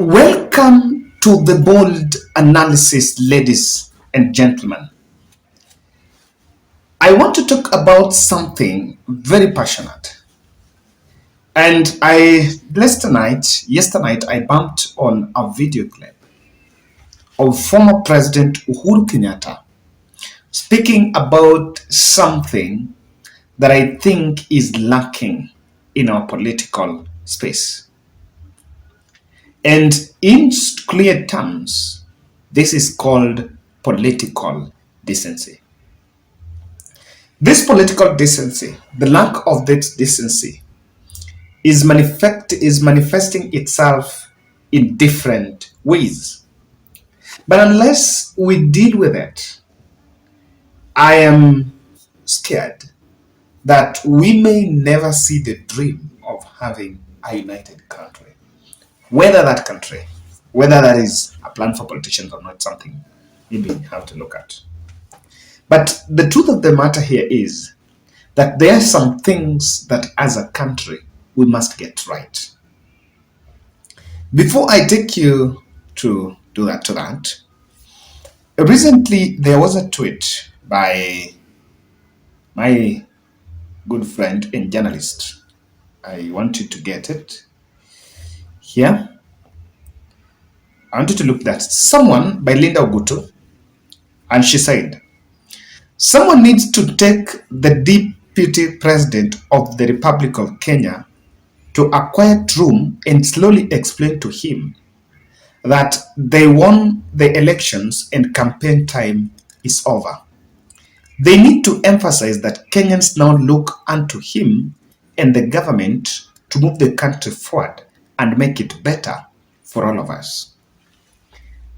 Welcome to the bold analysis, ladies and gentlemen. I want to talk about something very passionate. And yesterday night, I bumped on a video clip of former President Uhuru Kenyatta speaking about something that I think is lacking in our political space. And in clear terms, this is called political decency. This political decency, the lack of that decency, is manifesting itself in different ways. But unless we deal with it, I am scared that we may never see the dream of having a united country. Whether that is a plan for politicians or not, something we may have to look at. But the truth of the matter here is that there are some things that as a country we must get right. Before I take you to that, recently there was a tweet by my good friend and journalist. I want you to get it here. I want you to look at that. Someone by Linda Ogutu, and she said, someone needs to take the deputy president of the Republic of Kenya to a quiet room and slowly explain to him that they won the elections and campaign time is over. They need to emphasize that Kenyans now look unto him and the government to move the country forward and make it better for all of us.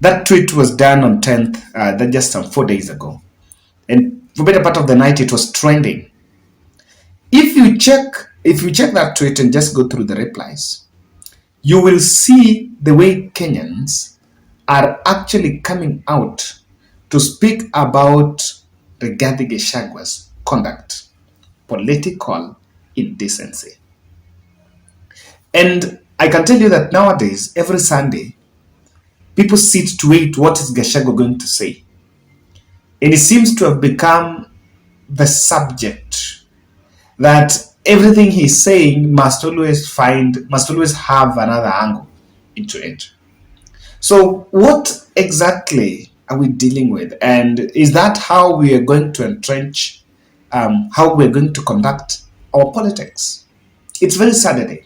That tweet was done on 10th, just some 4 days ago. And for better part of the night, it was trending. If you check that tweet and just go through the replies, you will see the way Kenyans are actually coming out to speak about Rigathi Gachagua's conduct, political indecency. And I can tell you that nowadays, every Sunday, people sit to wait what is Gachagua going to say. And it seems to have become the subject that everything he's saying must always have another angle into it. So what exactly are we dealing with? And is that how we are going to entrench, how we're going to conduct our politics? It's very Saturday.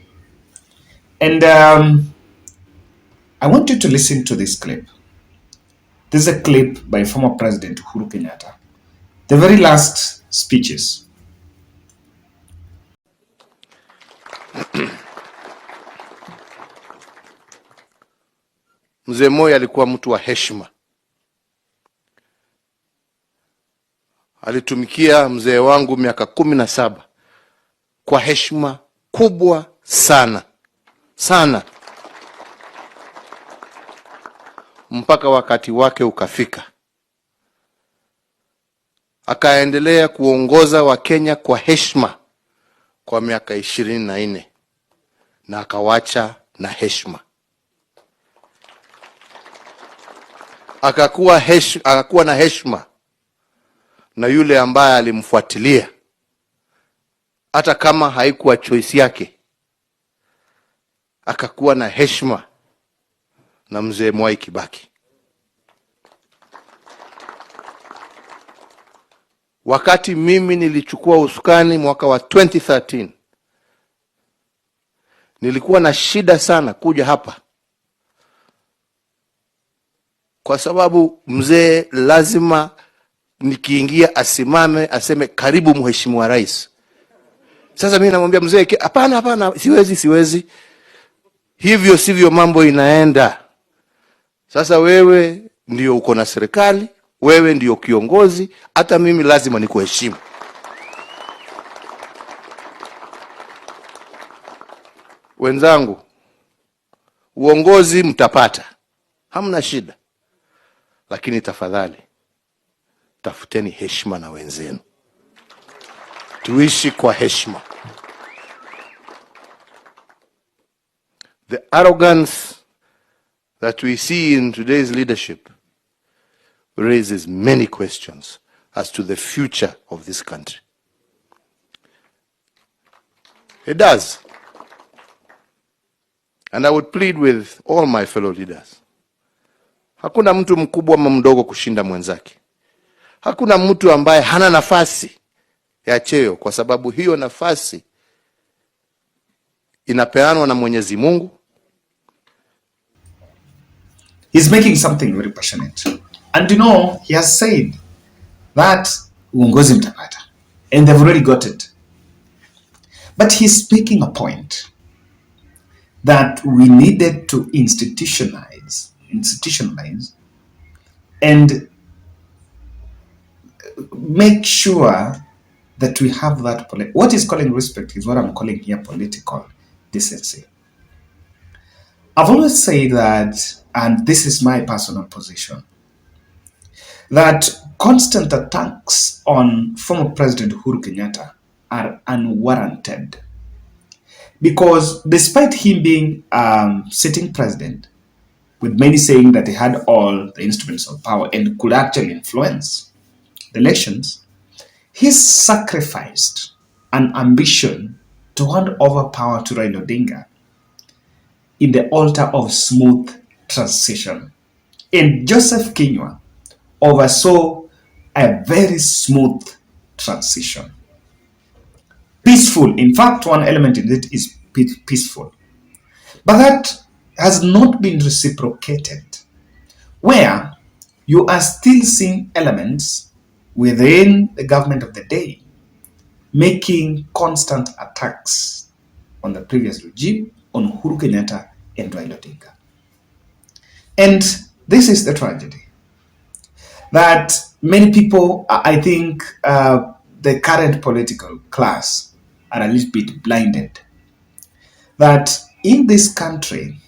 And I want you to listen to this clip. This is a clip by former President Uhuru Kenyatta. The very last speeches. Mzee Moi alikuwa mtu wa heshima. Alitumikia mzee wangu miaka 17 kwa heshima kubwa sana. Sana. Mpaka wakati wake ukafika. Akaendelea kuongoza wa Kenya kwa heshima kwa miaka 24 na akawacha na heshima. Akakuwa na heshima na yule ambaye alimfuatilia hata kama haikuwa choice yake. Akakuwa na heshima na mzee Mwai Kibaki. Wakati mimi nilichukua usukani mwaka wa 2013, nilikuwa na shida sana kuja hapa, kwa sababu mzee lazima nikiingia asimame aseme karibu mheshimiwa rais. Sasa mimi namwambia mzee, hapana, siwezi. Hivyo sivyo mambo inaenda. Sasa wewe ndio uko na serikali, wewe ndio kiongozi, hata mimi lazima nikuheshimu. Wenzangu, uongozi mtapata, hamna shida. Lakini tafadhali, tafuteni heshima na wenzenu. Tuishi kwa heshima. The arrogance that we see in today's leadership raises many questions as to the future of this country. It does. And I would plead with all my fellow leaders. Hakuna mtu mkubwa ama mdogo kushinda mwenzake. Hakuna mtu ambaye hana nafasi ya cheo, kwa sababu hiyo nafasi inapeanwa na Mwenyezi Mungu. He's making something very passionate. And you know, he has said that uongozi mtapata. And they've already got it. But he's making a point that we needed to institutionalize and make sure that we have that, what he's calling respect is what I'm calling here political decency. I've always said that, and this is my personal position, that constant attacks on former President Uhuru Kenyatta are unwarranted. Because despite him being sitting president, with many saying that he had all the instruments of power and could actually influence the elections, he sacrificed an ambition to hand over power to Raila Odinga in the altar of smooth transition. And Joseph Kinyua oversaw a very smooth transition. Peaceful. In fact, one element in it is peaceful. But that has not been reciprocated, where you are still seeing elements within the government of the day making constant attacks on the previous regime, on Uhuru Kenyatta and Raila Odinga. And this is the tragedy, that many people, I think the current political class are a little bit blinded, that in this country,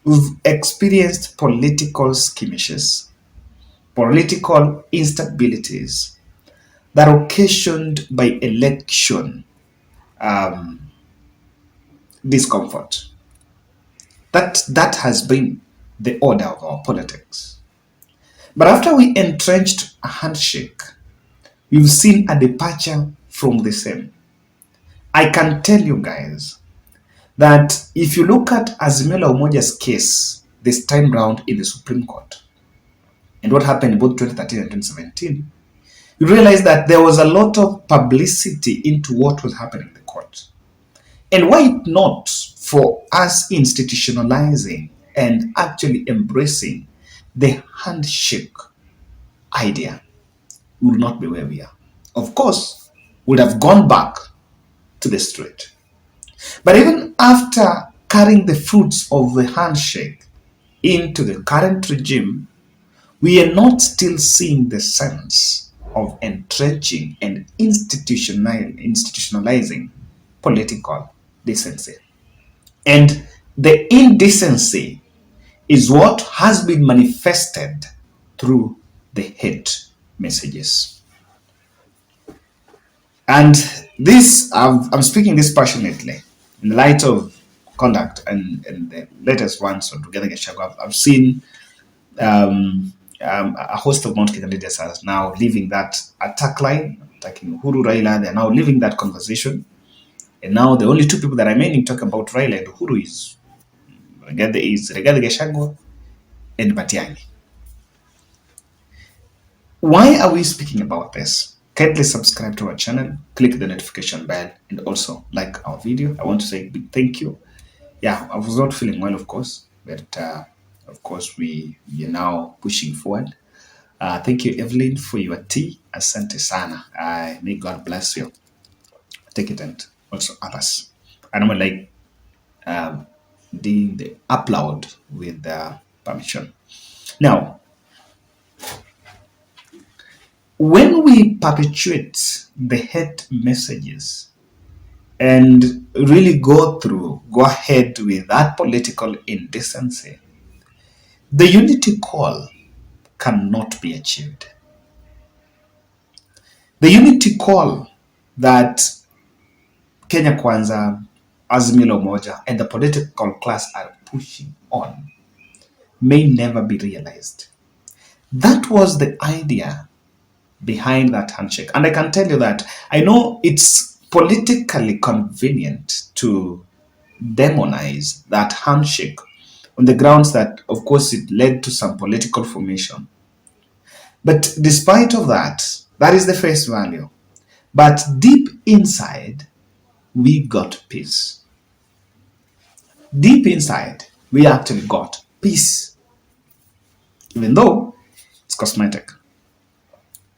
we've experienced political skirmishes, political instabilities that are occasioned by election discomfort. That has been the order of our politics. But after we entrenched a handshake, we've seen a departure from the same. I can tell you guys that if you look at Azimio la Umoja's case this time round in the Supreme Court, and what happened in both 2013 and 2017, you realize that there was a lot of publicity into what was happening in the court. And why not for us institutionalizing and actually embracing the handshake idea, we will not be where we are. Of course, we would have gone back to the street. But even after carrying the fruits of the handshake into the current regime, we are not still seeing the sense of entrenching and institutionalizing political decency. And the indecency is what has been manifested through the hate messages. And this, I'm speaking this passionately in the light of conduct and the latest ones on Together Gachagua. I've seen a host of Mount candidates are now leaving that attack line, attacking Uhuru-Raila. They're now leaving that conversation. And now the only two people that are remaining talk about Raila and Uhuru is Rigathi Gachagua and Matiang'i. Why are we speaking about this? Kindly subscribe to our channel, click the notification bell, and also like our video. I want to say a big thank you. Yeah, I was not feeling well, of course, but of course we are now pushing forward. Thank you, Evelyn, for your tea. Asante sana. May God bless you. Take it and also others. And I'm like doing the upload with permission. Now, when we perpetuate the hate messages and really go ahead with that political indecency, the unity call cannot be achieved. The unity call that Kenya Kwanza, Azimio la Umoja, and the political class are pushing on may never be realized. That was the idea behind that handshake. And I can tell you that I know it's politically convenient to demonize that handshake on the grounds that, of course, it led to some political formation. But despite of that, that is the face value. But deep inside, we got peace. Deep inside, we actually got peace. Even though it's cosmetic.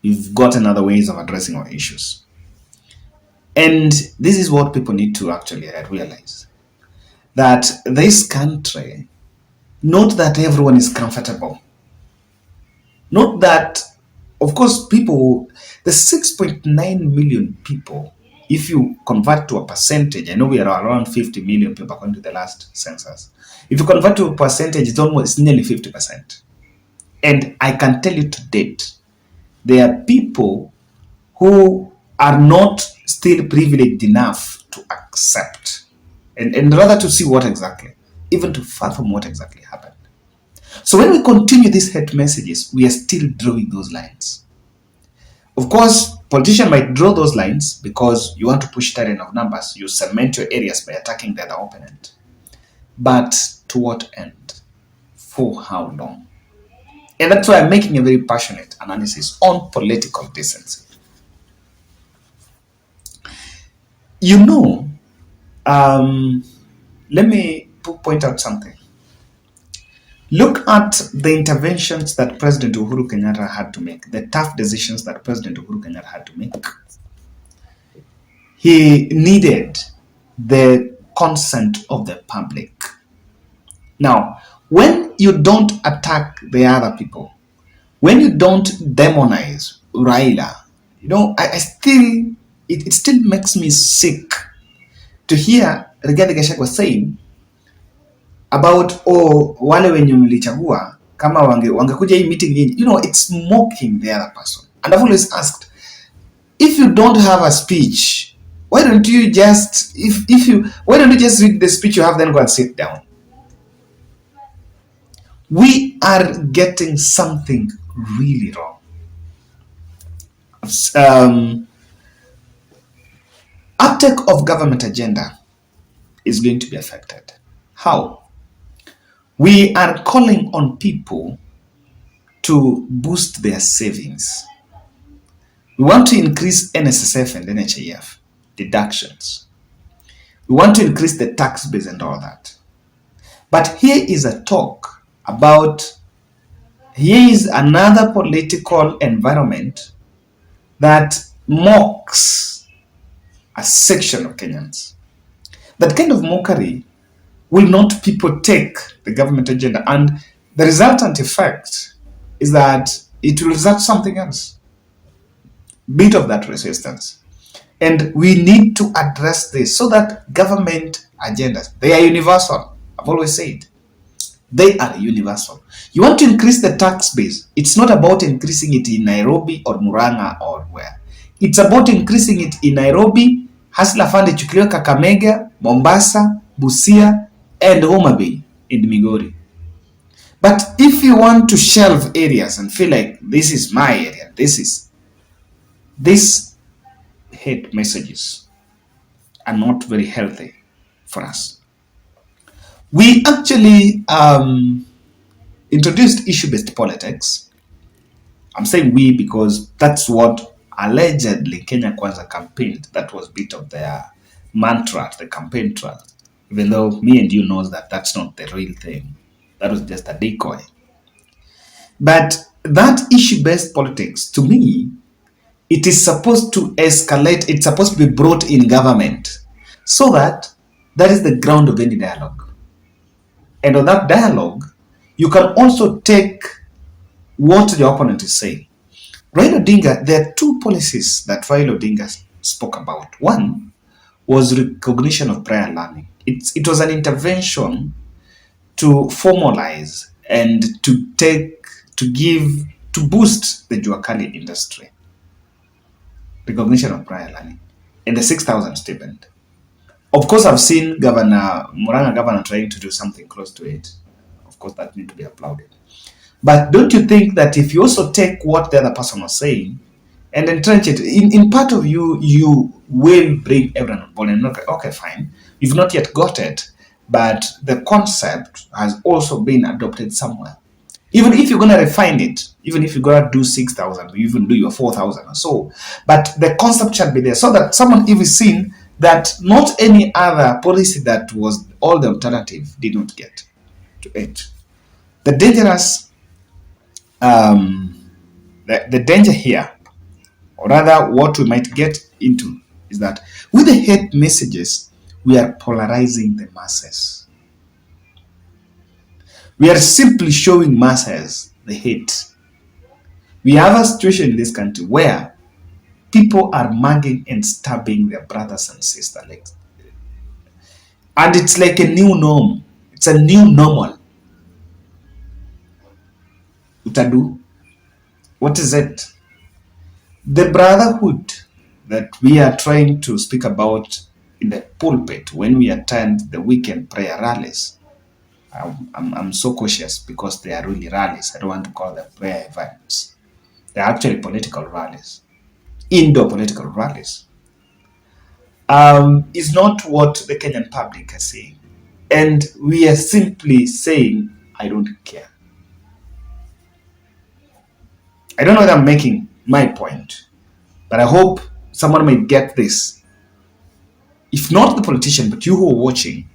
We've gotten other ways of addressing our issues. And this is what people need to actually realize. That this country, not that everyone is comfortable. Not that, of course, people, the 6.9 million people, if you convert to a percentage, I know we are around 50 million people according to the last census. If you convert to a percentage, it's nearly 50%. And I can tell you to date, there are people who are not still privileged enough to accept and rather to see what exactly, even to fathom what exactly happened. So when we continue these hate messages, we are still drawing those lines. Of course, politicians might draw those lines because you want to push terrain of numbers. You cement your areas by attacking the other opponent. But to what end? For how long? And that's why I'm making a very passionate analysis on political decency. You know, let me point out something. Look at the interventions that President Uhuru Kenyatta had to make, the tough decisions that President Uhuru Kenyatta had to make. He needed the consent of the public. Now, when you don't attack the other people, when you don't demonize Raila, I still, it still makes me sick to hear Rigathi Gachagua saying about wale wenye mlichagua kama wangekuja hii meeting yini. It's mocking the other person. And I've always asked, if you don't have a speech, why don't you just read the speech you have, then go and sit down? We are getting something really wrong. Uptake of government agenda is going to be affected. How? We are calling on people to boost their savings. We want to increase NSSF and NHIF deductions. We want to increase the tax base and all that. But here is another political environment that mocks a section of Kenyans. That kind of mockery will not people take the government agenda, and the resultant effect is that it will result something else. Bit of that resistance. And we need to address this so that government agendas, they are universal. I've always said, they are universal. You want to increase the tax base. It's not about increasing it in Nairobi or Murang'a or where. It's about increasing it in Nairobi, Hustler Fund ichukuliwe Kakamega, Mombasa, Busia, and Homa Bay in Migori. But if you want to shelve areas and feel like this is my area, these hate messages are not very healthy for us. We actually introduced issue-based politics. I'm saying we because that's what allegedly Kenya Kwanza campaigned. That was a bit of their mantra, the campaign trail. Even though me and you knows that that's not the real thing. That was just a decoy. But that issue-based politics, to me, it is supposed to escalate. It's supposed to be brought in government so that is the ground of any dialogue. And on that dialogue, you can also take what the opponent is saying. Raila Odinga, there are two policies that Raila Odinga spoke about. One was recognition of prior learning. It was an intervention to formalize and to boost the Juakali industry. Recognition of prior learning. And the 6,000 stipend. Of course, I've seen Murang'a governor trying to do something close to it. of course, that need to be applauded. But don't you think that if you also take what the other person was saying and entrench it, in part of you, you will bring everyone on board and okay, fine, you've not yet got it, but the concept has also been adopted somewhere. Even if you're going to refine it, even if you're going to do 6,000, you even do your 4,000 or so, but the concept shall be there so that someone even seen that not any other policy that was all the alternative did not get to it. The dangerous, um, the danger here, or rather what we might get into, is that with the hate messages, we are polarizing the masses. We are simply showing masses the hate. We have a situation in this country where people are mugging and stabbing their brothers and sisters. And it's like a new norm. It's a new normal. Utadu. What is it? The brotherhood that we are trying to speak about in the pulpit when we attend the weekend prayer rallies. I'm so cautious because they are really rallies. I don't want to call them prayer events. They're actually political rallies, indoor political rallies. Is not what the Kenyan public are saying. And we are simply saying, I don't care. I don't know whether I'm making my point, but I hope someone might get this. If not the politician, but you who are watching,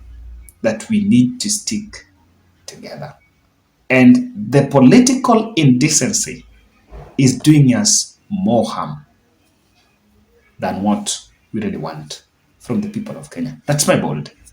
that we need to stick together. And the political indecency is doing us more harm than what we really want from the people of Kenya. That's my bold.